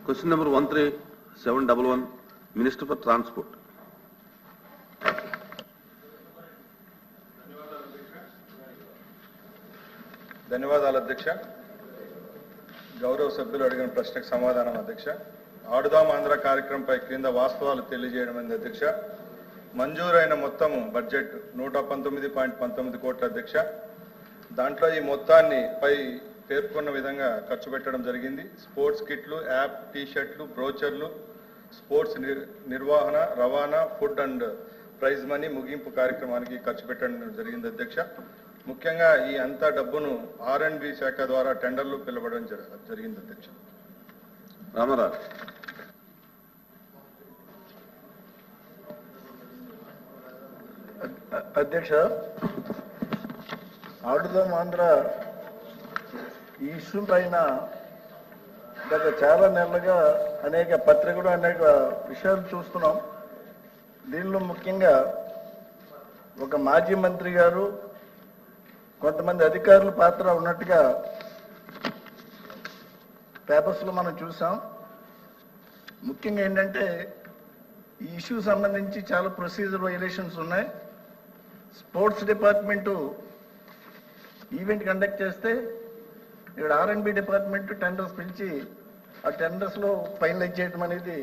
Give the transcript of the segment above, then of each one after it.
Question number 13711, Minister for Transport. ధన్యవాదాలు అధ్యక్ష. గౌరవ సభ్యులు అడిగిన ప్రశ్నకు సమాధానం అధ్యక్ష. ఆడుదాం ఆంధ్ర కార్యక్రమంపై క్రింద వాస్తవాలు తెలియజేయడం అధ్యక్ష. మంజూరైన మొత్తం బడ్జెట్ 119.19 కోట్ల అధ్యక్ష. దాంట్లో ఈ మొత్తాన్ని పై పేర్కొన్న విధంగా ఖర్చు పెట్టడం జరిగింది. స్పోర్ట్స్ కిట్లు, యాప్, టీషర్ట్లు, బ్రోచర్లు, స్పోర్ట్స్ నిర్వహణ, రవాణా, ఫుడ్ అండ్ ప్రైజ్ మనీ, ముగింపు కార్యక్రమానికి ఖర్చు పెట్టడం జరిగింది అధ్యక్ష. ముఖ్యంగా ఈ అంతా డబ్బును R&B శాఖ ద్వారా టెండర్లు పిలవడం జరిగింది అధ్యక్ష. రామారావు. అధ్యక్ష, ఆడుదాం ఆంధ్ర ఈ ఇష్యూ పైన గత చాలా నెలలుగా అనేక పత్రికలు అనేక విషయాలు చూస్తున్నాం. దీనిలో ముఖ్యంగా ఒక మాజీ మంత్రి గారు, కొంతమంది అధికారుల పాత్ర ఉన్నట్టుగా పేపర్స్లో మనం చూసాం. ముఖ్యంగా ఏంటంటే ఈ ఇష్యూ సంబంధించి చాలా ప్రొసీజర్ వైలేషన్స్ ఉన్నాయి. స్పోర్ట్స్ డిపార్ట్మెంటు ఈవెంట్ కండక్ట్ చేస్తే ఇక్కడ R&B డిపార్ట్మెంట్ టెండర్స్ పిలిచి ఆ టెండర్స్లో ఫైనలైజ్ చేయడం అనేది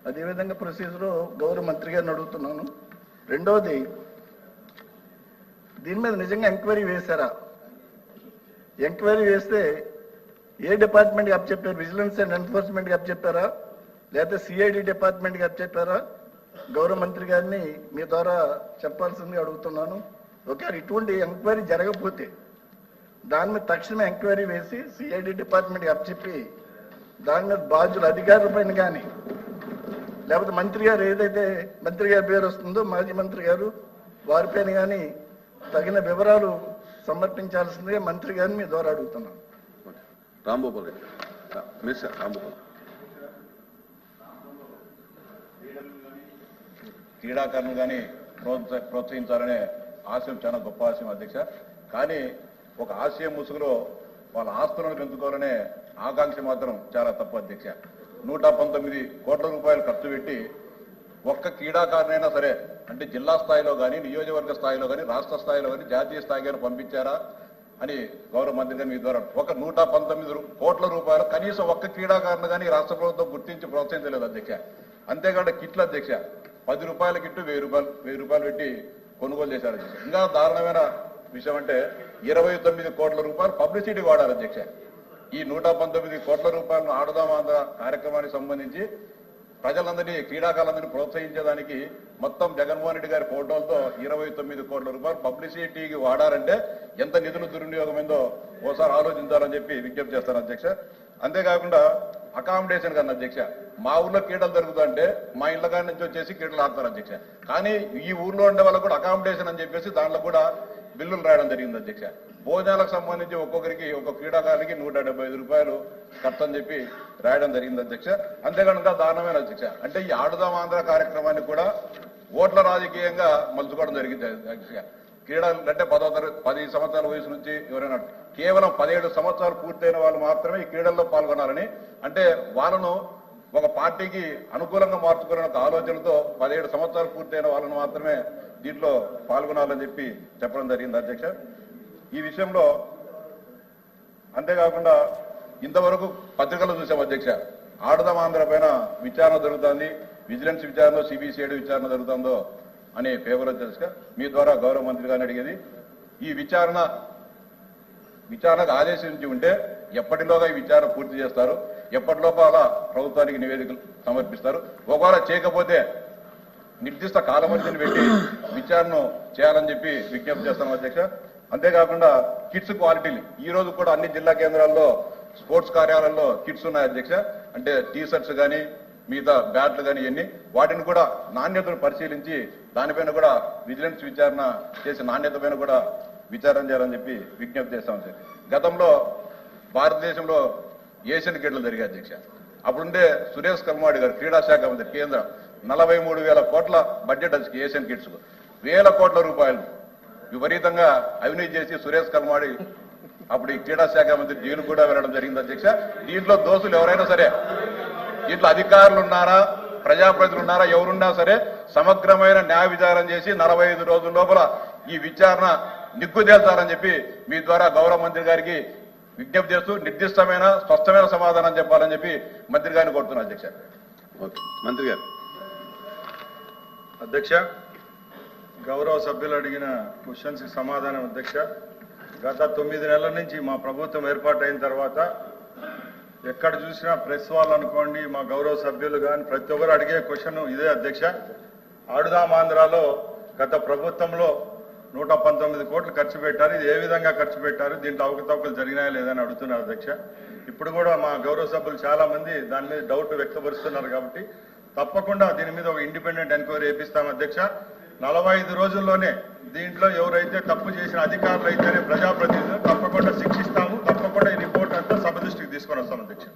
అదే విధంగా ప్రొసీజర్ గౌరవ మంత్రి గారిని అడుగుతున్నాను. రెండవది, దీని మీద నిజంగా ఎంక్వైరీ వేశారా? ఎంక్వైరీ వేస్తే ఏ డిపార్ట్మెంట్కి అప్పచెప్పారు? విజిలెన్స్ అండ్ ఎన్ఫోర్స్మెంట్కి అప్పచెప్పారా, లేకపోతే CID డిపార్ట్మెంట్కి అప్పచెప్పారా? గౌరవ మంత్రి గారిని మీ ద్వారా చెప్పాల్సింది అడుగుతున్నాను. ఒకవేళ ఇటువంటి ఎంక్వైరీ జరగకపోతే దాని మీద తక్షణమే ఎంక్వైరీ వేసి CID డిపార్ట్మెంట్కి అప్పచెప్పి దాని మీద బాధ్యులు అధికారుల పైన కానీ, లేకపోతే మంత్రి గారు ఏదైతే మంత్రి గారి పేరు వస్తుందో మాజీ మంత్రి గారు వారిపైన కానీ తగిన వివరాలు సమర్పించాల్సిందిగా మంత్రి గారిని మీ ద్వారా అడుగుతున్నాను. రాంభూపాల్ రెడ్డి. రాంభూపాల్. క్రీడాకారులు కానీ ప్రోత్సహించాలనే ఆశయం చాలా గొప్ప ఆశయం అధ్యక్ష. కానీ ఒక ఆశయం ముసుగులో వాళ్ళ ఆస్తులను పెంచుకోవాలనే ఆకాంక్ష మాత్రం చాలా తప్పు అధ్యక్ష. 119 కోట్ల రూపాయలు ఖర్చు పెట్టి ఒక్క క్రీడాకారునైనా సరే, అంటే జిల్లా స్థాయిలో కానీ, నియోజకవర్గ స్థాయిలో కానీ, రాష్ట్ర స్థాయిలో కానీ, జాతీయ స్థాయిలో పంపించారా అని గౌరవ మంత్రి గారు మీ ద్వారా ఒక 119 కోట్ల రూపాయలు కనీసం ఒక్క క్రీడాకారులు కానీ రాష్ట్ర ప్రభుత్వం గుర్తించి ప్రోత్సహించలేదు అధ్యక్ష. అంతేకాకుండా కిట్లు అధ్యక్ష, 10 రూపాయల కిట్టు 1000 రూపాయలు పెట్టి కొనుగోలు చేశారు అధ్యక్ష. ఇంకా దారుణమైన విషయం అంటే 29 కోట్ల రూపాయలు పబ్లిసిటీ వాడారు అధ్యక్ష. ఈ 119 కోట్ల రూపాయలను ఆడుదాం ఆంధ్ర కార్యక్రమానికి సంబంధించి ప్రజలందరినీ, క్రీడాకారులందరినీ ప్రోత్సహించేదానికి మొత్తం జగన్మోహన్ రెడ్డి గారి ఫోటోలతో 29 కోట్ల రూపాయలు పబ్లిసిటీకి వాడారంటే ఎంత నిధులు దుర్వినియోగమైందో ఓసారి ఆలోచించాలని చెప్పి విజ్ఞప్తి చేస్తాను అధ్యక్ష. అంతేకాకుండా అకామిడేషన్ కన్నా అధ్యక్ష, మా ఊర్లో క్రీడలు జరుగుతుంటే మా ఇళ్ల కాడి నుంచి వచ్చేసి క్రీడలు ఆడతారు అధ్యక్ష. కానీ ఈ ఊర్లో ఉండే వాళ్ళకు కూడా అకామిడేషన్ అని చెప్పేసి దాంట్లో కూడా బిల్లులు రాయడం జరిగింది అధ్యక్ష. భోజనాలకు సంబంధించి ఒక్కొక్కరికి, ఒక్కొక్క క్రీడాకారునికి 175 రూపాయలు ఖర్చు అని చెప్పి రాయడం జరిగింది అధ్యక్ష. అంతేకాకుండా దారుణమైన అధ్యక్ష, అంటే ఈ ఆడుదాం ఆంధ్ర కార్యక్రమాన్ని కూడా ఓట్ల రాజకీయంగా మలుచుకోవడం జరిగింది అధ్యక్ష. క్రీడలు అంటే 10 సంవత్సరాల వయసు నుంచి ఎవరైనా కేవలం 17 సంవత్సరాలు పూర్తయిన వాళ్ళు మాత్రమే ఈ క్రీడల్లో పాల్గొనాలని, అంటే వాళ్ళను ఒక పార్టీకి అనుకూలంగా మార్చుకునే ఒక ఆలోచనతో 17 సంవత్సరాలు పూర్తయిన వాళ్ళను మాత్రమే దీంట్లో పాల్గొనాలని చెప్పి చెప్పడం జరిగింది అధ్యక్ష. ఈ విషయంలో అంతేకాకుండా ఇంతవరకు పత్రికలు చూసాం అధ్యక్ష, ఆడుదాం ఆంధ్ర పైన విచారణ జరుగుతుంది, విజిలెన్స్ విచారణ, CBCID విచారణ జరుగుతుందో అనే పేపర్ అధ్యక్ష. మీ ద్వారా గౌరవ మంత్రి గారిని అడిగేది, ఈ విచారణకు ఆదేశించి ఉంటే ఎప్పటిలోగా ఈ విచారణ పూర్తి చేస్తారు, ఎప్పటిలోపల ప్రభుత్వానికి నివేదికలు సమర్పిస్తారు? ఒకవేళ చేయకపోతే నిర్దిష్ట కాలమర్జిని పెట్టి విచారణ చేయాలని చెప్పి విజ్ఞప్తి చేస్తాం అధ్యక్ష. అంతేకాకుండా కిట్స్ క్వాలిటీలు ఈ రోజు కూడా అన్ని జిల్లా కేంద్రాల్లో, స్పోర్ట్స్ కార్యాలయాల్లో కిట్స్ ఉన్నాయి అధ్యక్ష. అంటే టీ-షర్ట్స్ కానీ, మిగతా బ్యాట్లు కానీ ఇవన్నీ, వాటిని కూడా నాణ్యతను పరిశీలించి దానిపైన కూడా విజిలెన్స్ విచారణ చేసి నాణ్యత పైన కూడా విచారణ చేయాలని చెప్పి విజ్ఞప్తి చేస్తాం సార్. గతంలో భారతదేశంలో ఏషియన్ గేమ్లు జరిగాయి అధ్యక్ష. అప్పుడుండే సురేష్ కల్మాడి గారు క్రీడా శాఖ మంత్రి, కేంద్ర 43,000 కోట్ల బడ్జెట్ అది ఏషియన్ కిట్స్, 1,000 కోట్ల రూపాయలు విపరీతంగా అవినీతి చేసి సురేష్ కల్మాడి అప్పుడు ఈ క్రీడా శాఖ మంత్రి జైలు కూడా వెళ్ళడం జరిగింది అధ్యక్ష. దీంట్లో దోషులు ఎవరైనా సరే ఇట్లా అధికారులు ఉన్నారా, ప్రజాప్రతినిధులు ఉన్నారా, ఎవరున్నా సరే సమగ్రమైన న్యాయ విచారణ చేసి 45 రోజుల లోపల ఈ విచారణ నిగ్గుదేల్చాలని చెప్పి మీ ద్వారా గౌరవ మంత్రి గారికి విజ్ఞప్తి చేస్తూ నిర్దిష్టమైన స్పష్టమైన సమాధానం చెప్పాలని చెప్పి మంత్రి గారిని కోరుతున్నాను అధ్యక్ష. ఓకే మంత్రి గారు. అధ్యక్ష, గౌరవ సభ్యులు అడిగిన క్వశ్చన్స్ కి సమాధానం అధ్యక్ష. గత 9 నెలల నుంచి మా ప్రభుత్వం ఏర్పాటైన తర్వాత ఎక్కడ చూసినా ప్రెస్ వాళ్ళు అనుకోండి, మా గౌరవ సభ్యులు కానీ ప్రతి ఒక్కరు అడిగే క్వశ్చన్ ఇదే అధ్యక్ష. ఆడుదాం ఆంధ్రాలో గత ప్రభుత్వంలో 119 కోట్లు ఖర్చు పెట్టారు. ఇది ఏ విధంగా ఖర్చు పెట్టారు, దీంట్లో అవకతవకలు జరిగినాయా లేదని అడుగుతున్నారు అధ్యక్ష. ఇప్పుడు కూడా మా గౌరవ సభ్యులు చాలా మంది దాని మీద డౌట్ వ్యక్తపరుస్తున్నారు కాబట్టి తప్పకుండా దీని మీద ఒక ఇండిపెండెంట్ ఎంక్వైరీ చేపిస్తాం అధ్యక్ష. 45 రోజుల్లోనే దీంట్లో ఎవరైతే తప్పు చేసిన అధికారులు అయితేనే ప్రజాప్రతినిధులు తప్పకుండా శిక్షిస్తాము. తప్పకుండా ఈ రిపోర్ట్ అంతా సభ దృష్టికి తీసుకొని వస్తాం అధ్యక్ష.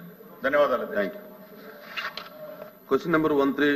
ధన్యవాదాలు. Thank you. Question number 13